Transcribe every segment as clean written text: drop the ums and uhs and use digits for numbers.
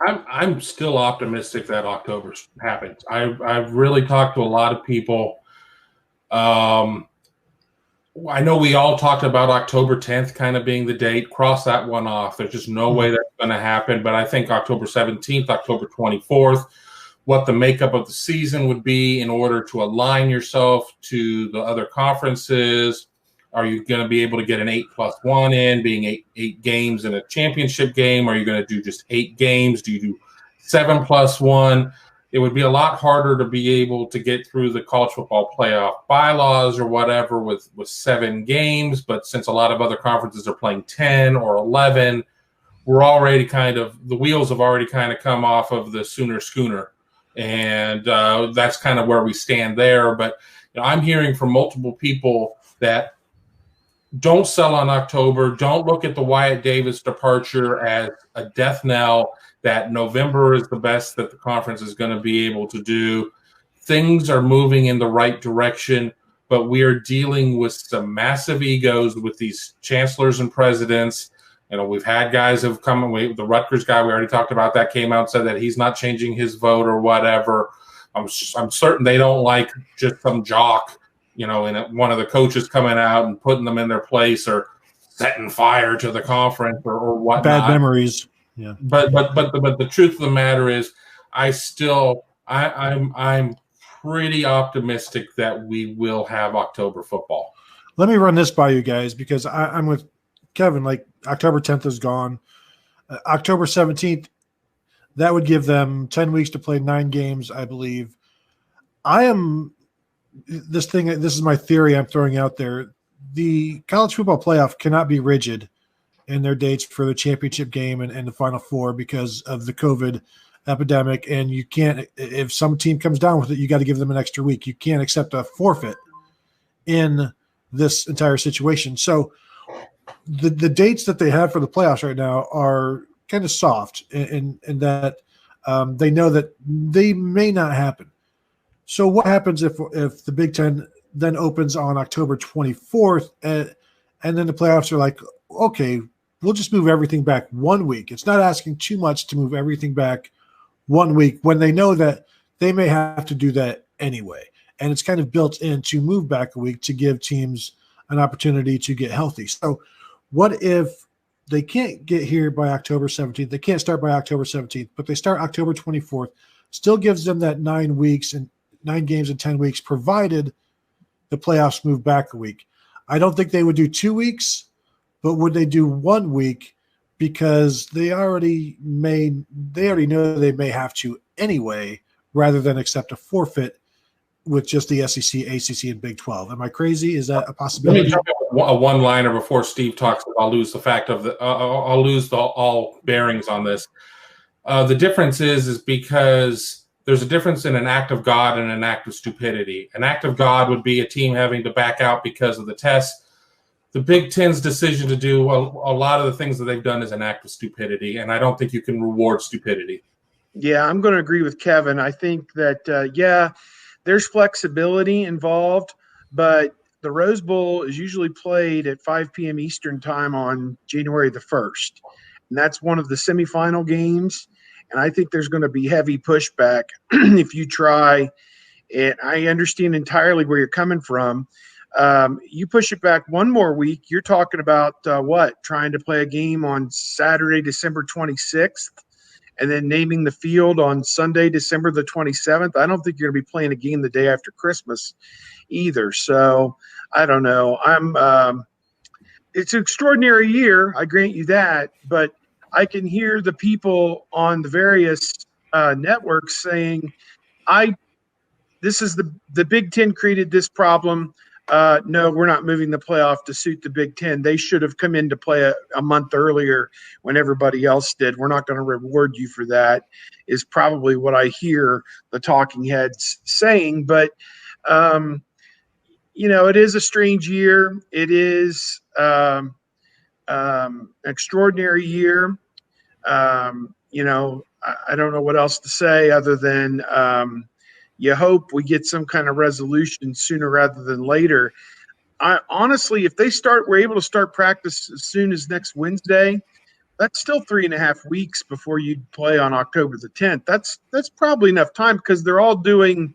I'm still optimistic that October happens. I've really talked to a lot of people. I know we all talked about October 10th kind of being the date. Cross that one off. There's just no way that's going to happen. But I think October 17th, October 24th, what the makeup of the season would be in order to align yourself to the other conferences. Are you going to be able to get an 8+1 in, being eight games in a championship game? Are you going to do just 8 games? Do you do 7+1? It would be a lot harder to be able to get through the college football playoff bylaws or whatever with 7 games. But since a lot of other conferences are playing 10 or 11, we're already the wheels have already kind of come off of the Sooner schooner. And that's kind of where we stand there. But I'm hearing from multiple people that don't sell on October. Don't look at the Wyatt Davis departure as a death knell, that November is the best that the conference is going to be able to do. Things are moving in the right direction, but we are dealing with some massive egos with these chancellors and presidents. We've had guys who've come. The Rutgers guy, we already talked about that, came out and said that he's not changing his vote or whatever. I'm certain they don't like just some jock, and one of the coaches coming out and putting them in their place or setting fire to the conference or whatnot. Bad memories. Yeah. But the truth of the matter is, I'm pretty optimistic that we will have October football. Let me run this by you guys because I'm with Kevin. Like October 10th is gone. October 17th, that would give them 10 weeks to play 9 games, I believe. This is my theory I'm throwing out there. The college football playoff cannot be rigid in their dates for the championship game and the Final Four because of the COVID epidemic. And you can't, if some team comes down with it, you got to give them an extra week. You can't accept a forfeit in this entire situation. So the dates that they have for the playoffs right now are kind of soft in that they know that they may not happen. So what happens if the Big Ten then opens on October 24th and then the playoffs are like, okay, we'll just move everything back 1 week. It's not asking too much to move everything back 1 week when they know that they may have to do that anyway. And it's kind of built in to move back a week to give teams an opportunity to get healthy. So what if they can't get here by October 17th? They can't start by October 17th, but they start October 24th. Still gives them that 9 weeks and 9 games in 10 weeks, provided the playoffs move back a week. I don't think they would do 2 weeks, but would they do 1 week because they already know they may have to anyway, rather than accept a forfeit with just the SEC, ACC, and Big 12. Am I crazy? Is that a possibility? Let me jump in a one-liner before Steve talks. I'll lose the fact of I'll lose all bearings on this. The difference is because there's a difference in an act of God and an act of stupidity. An act of God would be a team having to back out because of the test. The Big Ten's decision to do a lot of the things that they've done is an act of stupidity, and I don't think you can reward stupidity. Yeah, I'm going to agree with Kevin. I think that, there's flexibility involved, but the Rose Bowl is usually played at 5 p.m. Eastern time on January the 1st, and that's one of the semifinal games. And I think there's going to be heavy pushback if you try. And I understand entirely where you're coming from. You push it back 1 more week, you're talking about trying to play a game on Saturday, December 26th, and then naming the field on Sunday, December the 27th. I don't think you're going to be playing a game the day after Christmas either. So I don't know. It's an extraordinary year. I grant you that, but I can hear the people on the various networks saying, this is the Big Ten created this problem. No, we're not moving the playoff to suit the Big Ten. They should have come into play a month earlier when everybody else did. We're not going to reward you for that, is probably what I hear the talking heads saying. But, it is a strange year. It is an extraordinary year. I don't know what else to say other than you hope we get some kind of resolution sooner rather than later. Honestly, if we're able to start practice as soon as next Wednesday, that's still 3.5 weeks before you'd play on October the 10th. That's probably enough time because they're all doing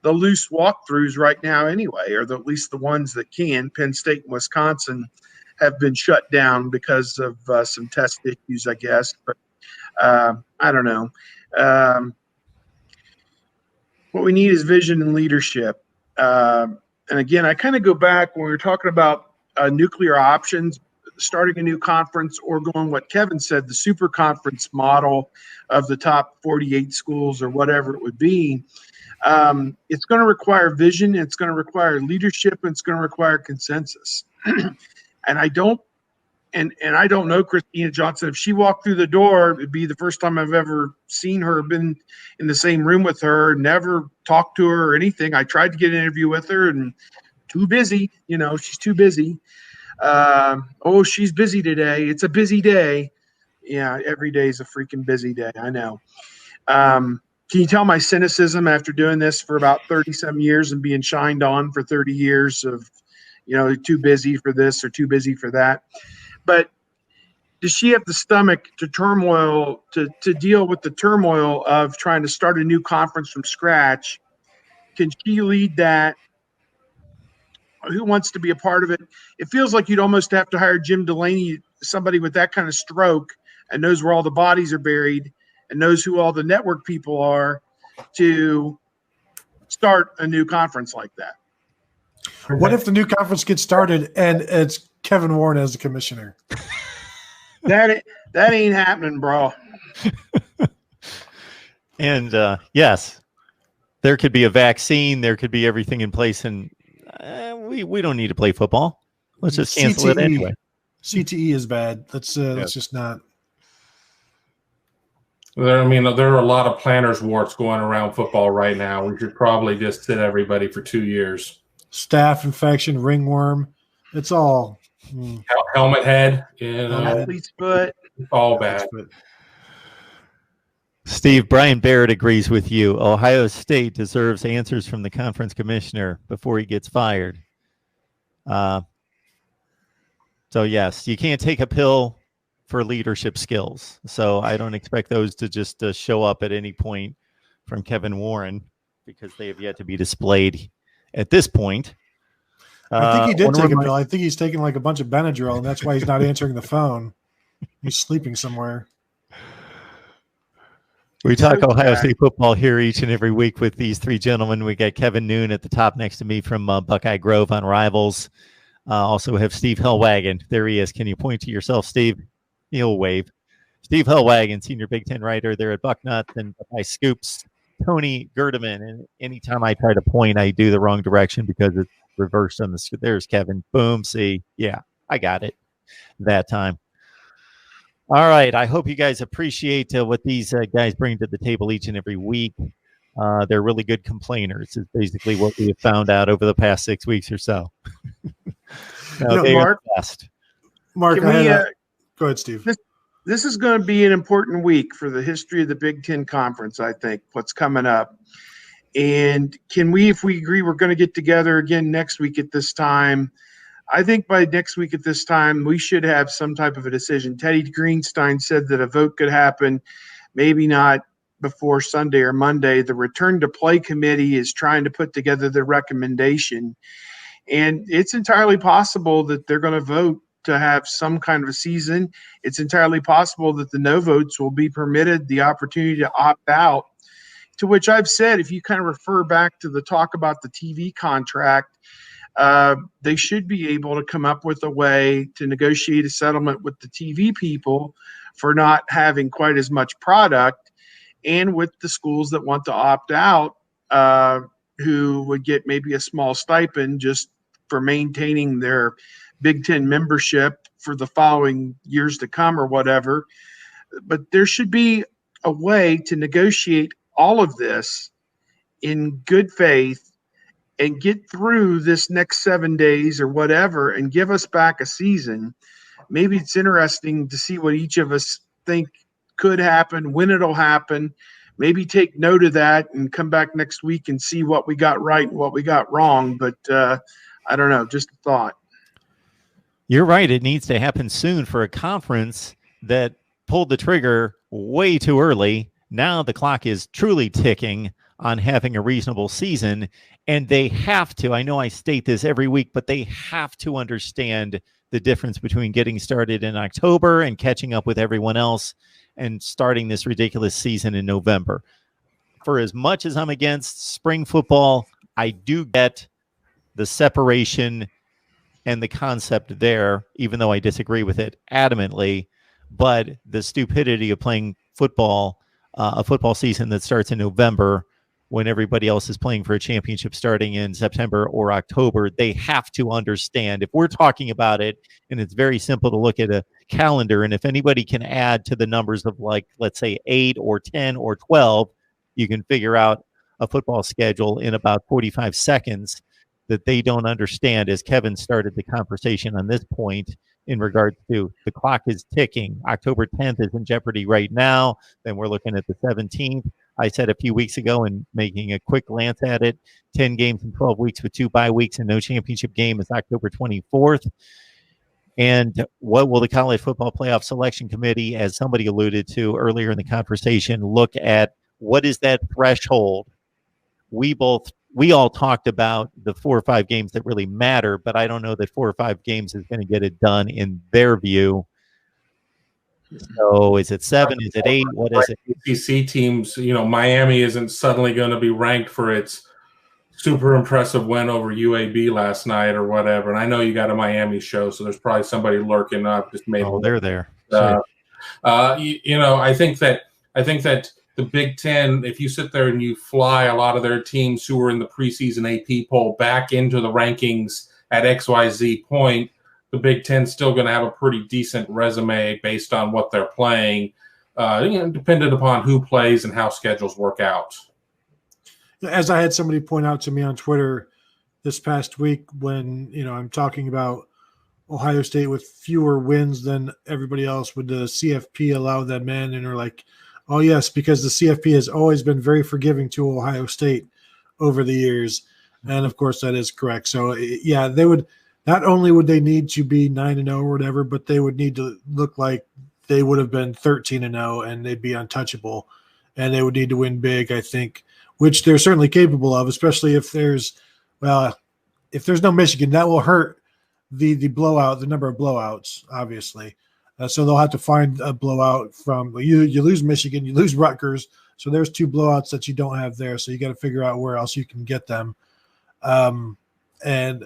the loose walkthroughs right now anyway, or at least the ones that can. Penn State and Wisconsin have been shut down because of some test issues, I guess. But I don't know. What we need is vision and leadership. And again, I kind of go back when we were talking about nuclear options, starting a new conference, or going what Kevin said, the super conference model of the top 48 schools or whatever it would be. It's going to require vision, it's going to require leadership, and it's going to require consensus. And I don't know Christina Johnson. If she walked through the door, it'd be the first time I've ever seen her, been in the same room with her, never talked to her or anything. I tried to get an interview with her and too busy, she's too busy. She's busy today. It's a busy day. Yeah, every day is a freaking busy day. I know. Can you tell my cynicism after doing this for about 30-some years and being shined on for 30 years of, too busy for this or too busy for that? But does she have the stomach to deal with the turmoil of trying to start a new conference from scratch? Can she lead that? Who wants to be a part of it? It feels like you'd almost have to hire Jim Delaney, somebody with that kind of stroke and knows where all the bodies are buried and knows who all the network people are, to start a new conference like that. What if the new conference gets started and it's Kevin Warren as the commissioner? That ain't happening, bro. And yes, there could be a vaccine. There could be everything in place, and we don't need to play football. Let's just cancel it anyway. CTE is bad. Let's just not. There are a lot of planners warts going around football right now. We should probably just sit everybody for 2 years. Staph infection, ringworm, it's all. Helmet head, athlete's foot. It's all bad. Steve, Brian Barrett agrees with you. Ohio State deserves answers from the conference commissioner before he gets fired. So yes, you can't take a pill for leadership skills. So I don't expect those to just show up at any point from Kevin Warren, because they have yet to be displayed at this point. I think he did take a pill. I think he's taking like a bunch of Benadryl, and that's why he's not answering the phone. He's sleeping somewhere. We talk Ohio State football here each and every week with these three gentlemen. We got Kevin Noon at the top next to me from Buckeye Grove on Rivals. Also have Steve Hellwagon. There he is. Can you point to yourself, Steve? He'll wave. Steve Hellwagon, senior Big Ten writer there at Bucknut and Buckeye Scoops. Tony Gerdeman. And anytime I try to point, I do the wrong direction because it's reversed on the screen. There's Kevin. Boom. See, yeah, I got it that time. All right. I hope you guys appreciate what these guys bring to the table each and every week. They're really good complainers, is basically what we have found out over the past 6 weeks or so. Mark, go ahead, Steve. This is going to be an important week for the history of the Big Ten Conference, I think, what's coming up. And can we, if we agree we're going to get together again next week at this time, I think by next week at this time, we should have some type of a decision. Teddy Greenstein said that a vote could happen, maybe not before Sunday or Monday. The Return to Play Committee is trying to put together the recommendation. And it's entirely possible that they're going to vote to have some kind of a season. It's entirely possible that the no votes will be permitted the opportunity to opt out, to which I've said, if you kind of refer back to the talk about the TV contract, they should be able to come up with a way to negotiate a settlement with the TV people for not having quite as much product, and with the schools that want to opt out, who would get maybe a small stipend just for maintaining their Big Ten membership for the following years to come or whatever. But there should be a way to negotiate all of this in good faith and get through this next 7 days or whatever and give us back a season. Maybe it's interesting to see what each of us think could happen, when it'll happen. Maybe take note of that and come back next week and see what we got right and what we got wrong. But I don't know, just a thought. You're right. It needs to happen soon for a conference that pulled the trigger way too early. Now the clock is truly ticking on having a reasonable season, and they have to, I know I state this every week, but they have to understand the difference between getting started in October and catching up with everyone else and starting this ridiculous season in November. For as much as I'm against spring football, I do get the separation and the concept there, even though I disagree with it adamantly. But the stupidity of playing football, a football season that starts in November when everybody else is playing for a championship starting in September or October, they have to understand. If we're talking about it, and it's very simple to look at a calendar, and if anybody can add to the numbers of, like, let's say 8 or 10 or 12, you can figure out a football schedule in about 45 seconds. That they don't understand, as Kevin started the conversation on this point in regards to the clock is ticking. October 10th is in jeopardy right now. Then we're looking at the 17th. I said a few weeks ago, and making a quick glance at it, 10 games in 12 weeks with 2 bye weeks and no championship game is October 24th. And what will the College Football Playoff Selection Committee, as somebody alluded to earlier in the conversation, look at? What is that threshold? We all talked about the 4 or 5 games that really matter, but I don't know that 4 or 5 games is going to get it done in their view. So is it 7? Is it 8? What is it? ACC teams, Miami isn't suddenly going to be ranked for its super impressive win over UAB last night or whatever. And I know you got a Miami show, so there's probably somebody lurking up. Just maybe. Oh, they're there. I think that the Big Ten, if you sit there and you fly a lot of their teams who were in the preseason AP poll back into the rankings at XYZ point, the Big Ten's still going to have a pretty decent resume based on what they're playing, dependent upon who plays and how schedules work out. As I had somebody point out to me on Twitter this past week, when I'm talking about Ohio State with fewer wins than everybody else, would the CFP allow them in? And they're like, oh, yes, because the CFP has always been very forgiving to Ohio State over the years. And, of course, that is correct. So, yeah, they would – not only would they need to be 9-0 or whatever, but they would need to look like they would have been 13-0 and they'd be untouchable. And they would need to win big, I think, which they're certainly capable of, especially if there's no Michigan. That will hurt the blowout, the number of blowouts, obviously. So they'll have to find a blowout from you lose Michigan, you lose Rutgers. So there's 2 blowouts that you don't have there. So you got to figure out where else you can get them. And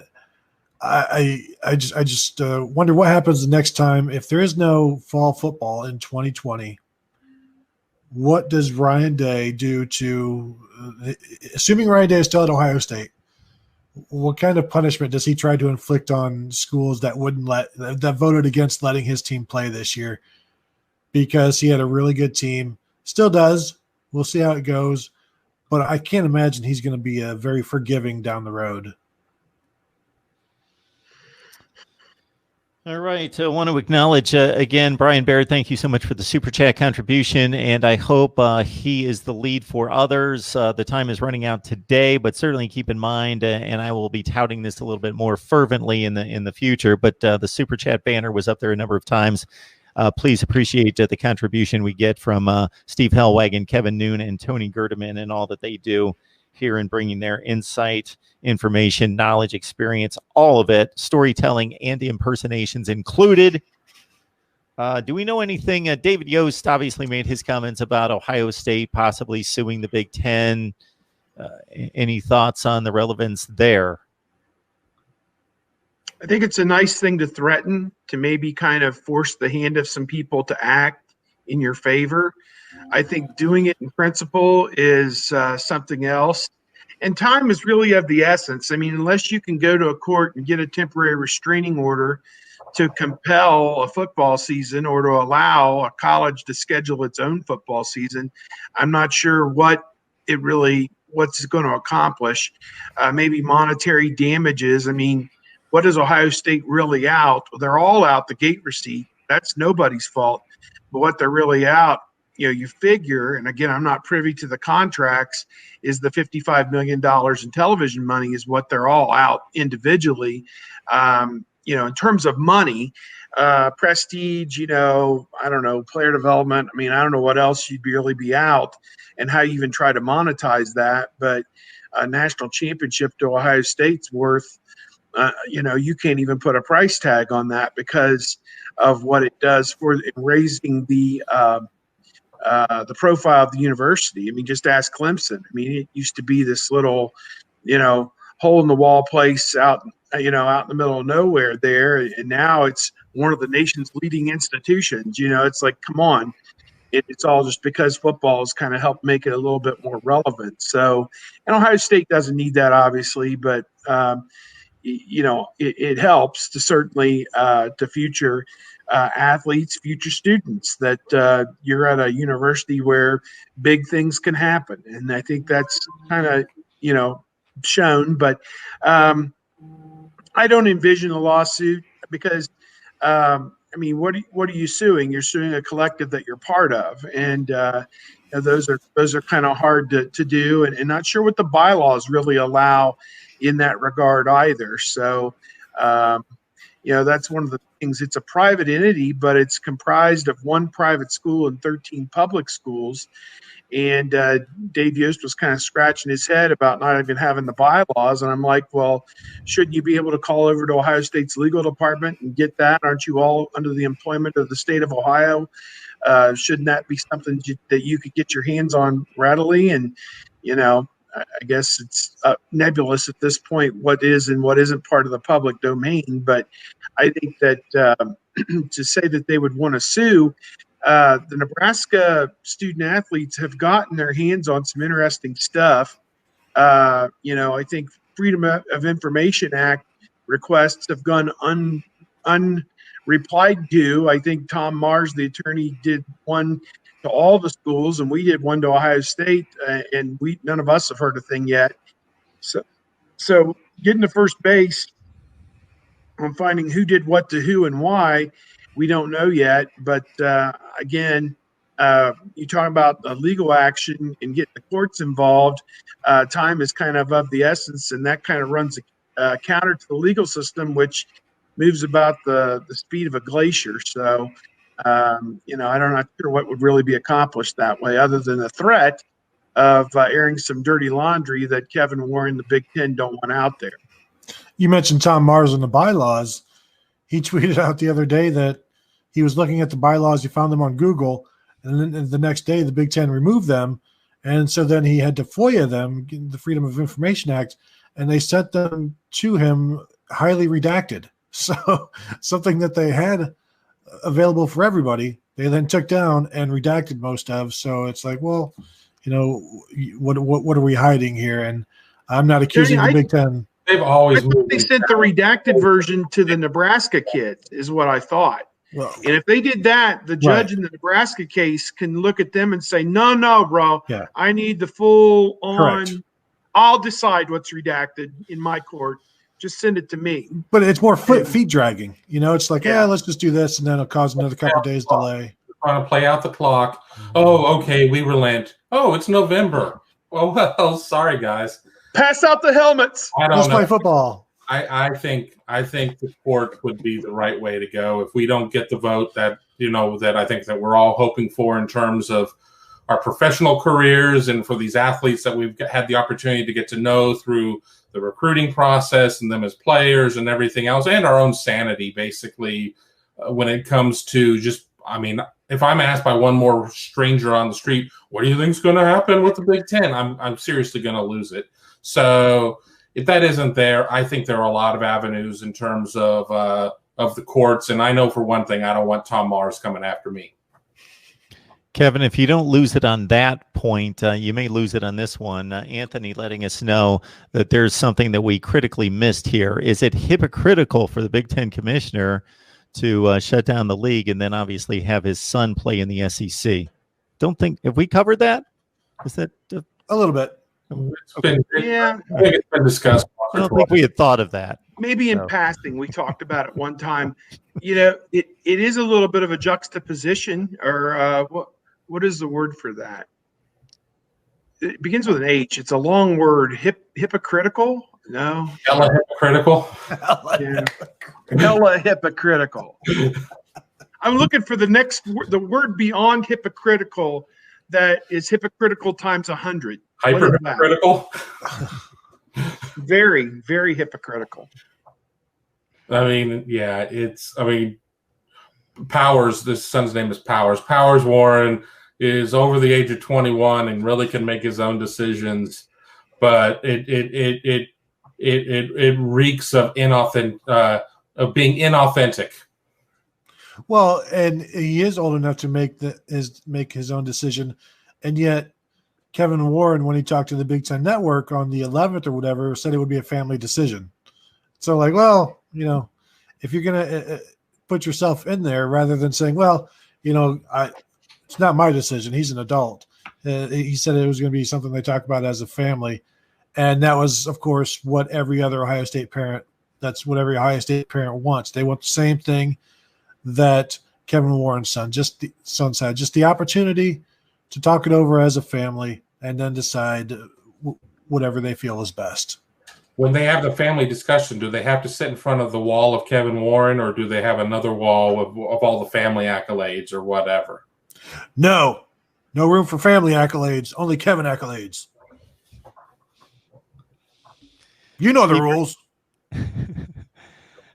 I just wonder what happens the next time if there is no fall football in 2020. What does Ryan Day do to, assuming Ryan Day is still at Ohio State? What kind of punishment does he try to inflict on schools that that voted against letting his team play this year? Because he had a really good team, still does. We'll see how it goes, but I can't imagine he's going to be very forgiving down the road. All right. I want to acknowledge again, Brian Baird, thank you so much for the Super Chat contribution, and I hope he is the lead for others. The time is running out today, but certainly keep in mind, and I will be touting this a little bit more fervently in the future, but the Super Chat banner was up there a number of times. Please appreciate the contribution we get from Steve Hellwagon, Kevin Noon, and Tony Gerdeman, and all that they do here in bringing their insight, information, knowledge, experience, all of it, storytelling, and the impersonations included. Do we know anything? David Yost obviously made his comments about Ohio State possibly suing the Big Ten. Any thoughts on the relevance there? I think it's a nice thing to threaten, to maybe kind of force the hand of some people to act in your favor. I think doing it in principle is something else. And time is really of the essence. I mean, unless you can go to a court and get a temporary restraining order to compel a football season or to allow a college to schedule its own football season, I'm not sure what's going to accomplish. Maybe monetary damages. I mean, what is Ohio State really out? Well, they're all out the gate receipt. That's nobody's fault. But what they're really out, you figure, and again, I'm not privy to the contracts, is the $55 million in television money is what they're all out individually. in terms of money, prestige, I don't know, player development. I mean, I don't know what else you'd really be out and how you even try to monetize that. But a national championship to Ohio State's worth, you can't even put a price tag on that because of what it does for raising the profile of the university. I mean, just ask Clemson. I mean, it used to be this little, hole in the wall place out in the middle of nowhere there. And now it's one of the nation's leading institutions. It's like, come on. It's all just because football has kind of helped make it a little bit more relevant. So, and Ohio State doesn't need that, obviously, but, it helps to certainly to future athletes, future students, that you're at a university where big things can happen. And I think that's kind of, shown. But I don't envision a lawsuit because, what are you suing? You're suing a collective that you're part of. And those are kind of hard to do, and not sure what the bylaws really allow in that regard either. So, that's one of the things. It's a private entity, but it's comprised of one private school and 13 public schools. And Dave Yost was kind of scratching his head about not even having the bylaws. And I'm like, well, shouldn't you be able to call over to Ohio State's legal department and get that? Aren't you all under the employment of the state of Ohio? Shouldn't that be something that you could get your hands on readily? And, I guess it's nebulous at this point what is and what isn't part of the public domain. But I think that to say that they would want to sue, the Nebraska student athletes have gotten their hands on some interesting stuff. I think Freedom of Information Act requests have gone unreplied to. I think Tom Mars, the attorney, did one to all the schools, and we did one to Ohio State, and none of us have heard a thing yet. So getting to first base on finding who did what to who and why, we don't know yet. But again, you talk about legal action and getting the courts involved. Time is kind of the essence, and that kind of runs counter to the legal system, which moves about the speed of a glacier. So, I'm not sure what would really be accomplished that way, other than the threat of airing some dirty laundry that Kevin Warren and the Big Ten don't want out there. You mentioned Tom Mars and the bylaws. He tweeted out the other day that he was looking at the bylaws. He found them on Google, and then the next day the Big Ten removed them. And so then he had to FOIA them, the Freedom of Information Act, and they sent them to him highly redacted. So something that they had available for everybody, they then took down and redacted most of. So it's like, well, what are we hiding here? And I'm not accusing the Big Ten. They've always. I thought they sent the redacted version to the Nebraska kids, is what I thought. Well, and if they did that, the judge in the Nebraska case can look at them and say, no, bro, I need the full on. Correct. I'll decide what's redacted in my court. Just send it to me. But it's more feet dragging. It's like, let's just do this, and then it'll cause another couple of days delay. Trying to play out the clock. Oh, okay, we relent. Oh, it's November. Well, sorry, guys. Pass out the helmets. Let's play football. I think the court would be the right way to go if we don't get the vote that that I think that we're all hoping for in terms of our professional careers and for these athletes that we've had the opportunity to get to know through the recruiting process and them as players and everything else, and our own sanity, basically, when it comes to just, if I'm asked by one more stranger on the street, what do you think is going to happen with the Big Ten? I'm seriously going to lose it. So if that isn't there, I think there are a lot of avenues in terms of the courts. And I know for one thing, I don't want Tom Mars coming after me. Kevin, if you don't lose it on that point, you may lose it on this one. Anthony letting us know that there's something that we critically missed here. Is it hypocritical for the Big Ten commissioner to shut down the league and then obviously have his son play in the SEC? Have we covered that? Is that a little bit? I think it's been discussed. I don't think we had thought of that. Maybe in passing, we talked about it one time. It is a little bit of a juxtaposition, or what is the word for that? It begins with an H. It's a long word. Hypocritical? No. Hypocritical? Yeah. Hella hypocritical. I'm looking for the word beyond hypocritical that is hypocritical times 100. Hypercritical? Very, very hypocritical. I mean, Powers, this son's name is Powers. Powers Warren is over the age of 21 and really can make his own decisions, but it reeks of being inauthentic. Well, and he is old enough to make his own decision, and yet Kevin Warren, when he talked to the Big Ten Network on the 11th or whatever, said it would be a family decision. So, like, well, if you're gonna put yourself in there rather than saying, well, it's not my decision. He's an adult. He said it was going to be something they talk about as a family, and that was, of course, what every other Ohio State parent. That's what every Ohio State parent wants. They want the same thing that Kevin Warren's son had, just the opportunity to talk it over as a family and then decide whatever they feel is best. When they have the family discussion, do they have to sit in front of the wall of Kevin Warren, or do they have another wall of all the family accolades or whatever? No room for family accolades, only Kevin accolades. You know the rules.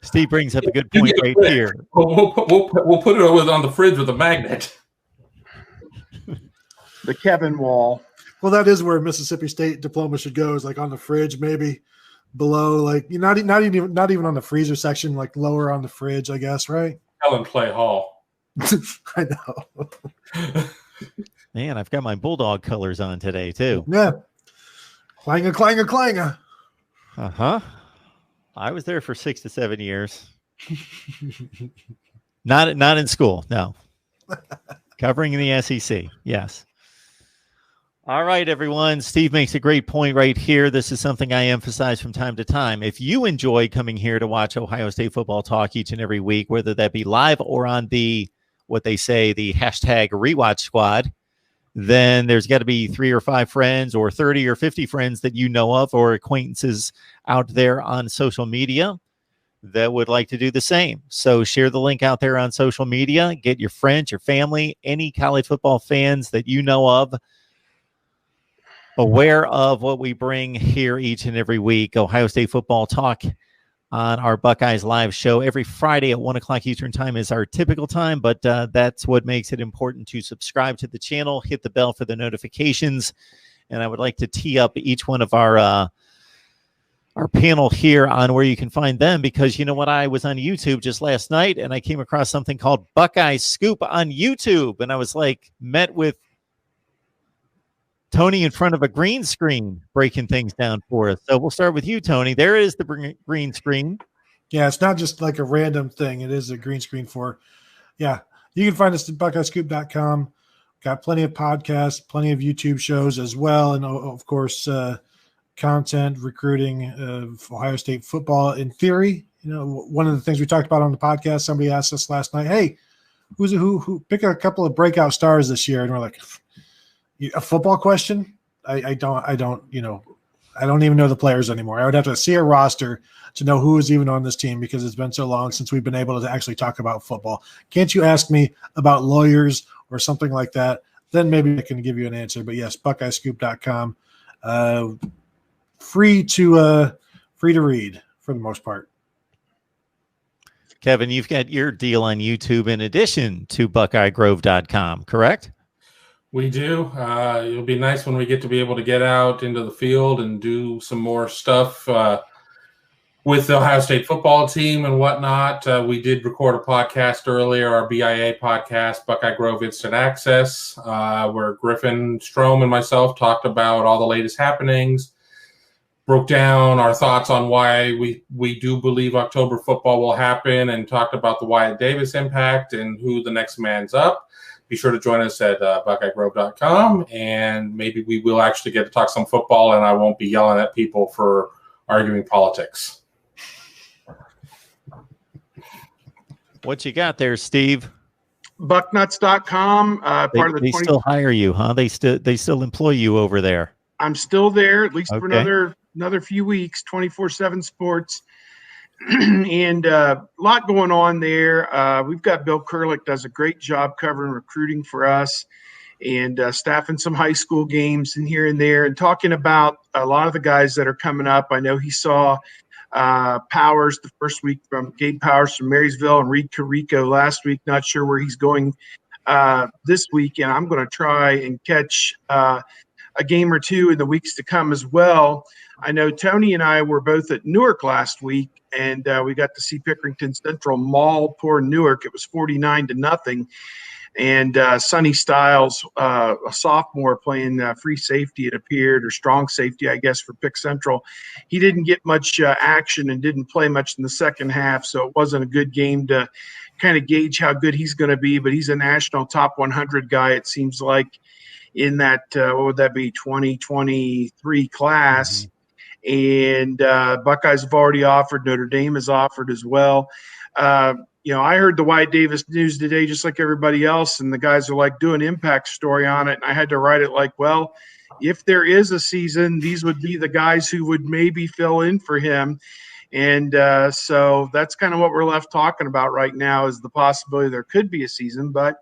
Steve brings up a good point right here. We'll put it on the fridge with a magnet. The Kevin wall. Well, that is where Mississippi State diploma should go, is like on the fridge, maybe below, like not even on the freezer section, like lower on the fridge, I guess, right? Helen Clay Hall. I know. Man, I've got my Bulldog colors on today too. Yeah. Clanger, clanger, clanger. Uh-huh. I was there for 6 to 7 years. Not in school, no. Covering the SEC, yes. All right, everyone. Steve makes a great point right here. This is something I emphasize from time to time. If you enjoy coming here to watch Ohio State football talk each and every week, whether that be live or on the hashtag rewatch squad, then there's got to be 3 or 5 friends or 30 or 50 friends that you know of or acquaintances out there on social media that would like to do the same. So share the link out there on social media. Get your friends, your family, any college football fans that you know of aware of what we bring here each and every week. Ohio State football talk on our Buckeyes live show every Friday at 1 o'clock Eastern time is our typical time, but that's what makes it important to subscribe to the channel, hit the bell for the notifications. And I would like to tee up each one of our panel here on where you can find them, because you know what? I was on YouTube just last night and I came across something called Buckeyes Scoop on YouTube. And I was like, met with Tony in front of a green screen breaking things down for us. So we'll start with you, Tony. There is the green screen. Yeah, it's not just like a random thing. It is a green screen you can find us at BuckeyesScoop.com. Got plenty of podcasts, plenty of YouTube shows as well. And of course, content, recruiting of Ohio State football in theory. One of the things we talked about on the podcast, somebody asked us last night, hey, who pick a couple of breakout stars this year? And we're like, a football question? I don't even know the players anymore. I would have to see a roster to know who is even on this team, because it's been so long since we've been able to actually talk about football. Can't you ask me about lawyers or something like that? Then maybe I can give you an answer. But yes, BuckeyesScoop.com. Free to read for the most part. Kevin, you've got your deal on YouTube in addition to BuckeyeGrove.com, correct? We do. It'll be nice when we get to be able to get out into the field and do some more stuff with the Ohio State football team and whatnot. We did record a podcast earlier, our BIA podcast, Buckeye Grove Instant Access, where Griffin, Strom, and myself talked about all the latest happenings, broke down our thoughts on why we do believe October football will happen, and talked about the Wyatt Davis impact and who the next man's up. Be sure to join us at BuckeyeGrove.com, and maybe we will actually get to talk some football, and I won't be yelling at people for arguing politics. What you got there, Steve? Bucknuts.com. They still hire you, huh? They still employ you over there. I'm still there, at least for another few weeks. 24/7 Sports. and a lot going on there. We've got Bill Kurlick does a great job covering recruiting for us and staffing some high school games and here and there and talking about a lot of the guys that are coming up. I know he saw Powers the first week from Gabe Powers from Marysville and Reed Carrico last week. Not sure where he's going this week, and I'm going to try and catch a game or two in the weeks to come as well. I know Tony and I were both at Newark last week, and we got to see Pickerington Central maul poor Newark. It was 49-0. And Sonny Stiles, a sophomore playing free safety, it appeared, or strong safety, I guess, for Pick Central. He didn't get much action and didn't play much in the second half, so it wasn't a good game to kind of gauge how good he's going to be. But he's a national top 100 guy, it seems like, in that, what would that be, 2023 class. And Buckeyes have already offered. Notre Dame has offered as well. I heard the Wyatt Davis news today, just like everybody else, and the guys are like doing impact story on it. And I had to write it like, well, if there is a season, these would be the guys who would maybe fill in for him. And so that's kind of what we're left talking about right now is the possibility there could be a season. But,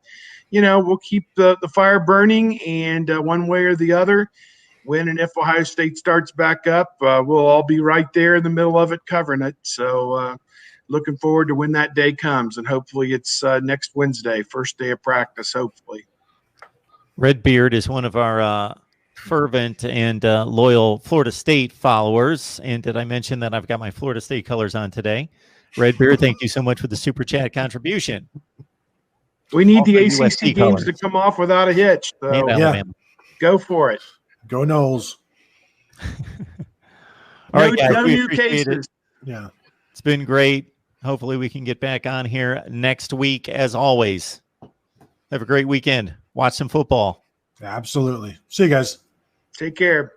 we'll keep the fire burning, and one way or the other, when and if Ohio State starts back up, we'll all be right there in the middle of it covering it. So, looking forward to when that day comes, and hopefully it's next Wednesday, first day of practice, hopefully. Redbeard is one of our fervent and loyal Florida State followers. And did I mention that I've got my Florida State colors on today? Redbeard, thank you so much for the Super Chat contribution. We need the ACC games to come off without a hitch. So go for it. Go Noles. All right, guys, no we new appreciate cases. it. Yeah. It's been great. Hopefully we can get back on here next week as always. Have a great weekend. Watch some football. Absolutely. See you guys. Take care.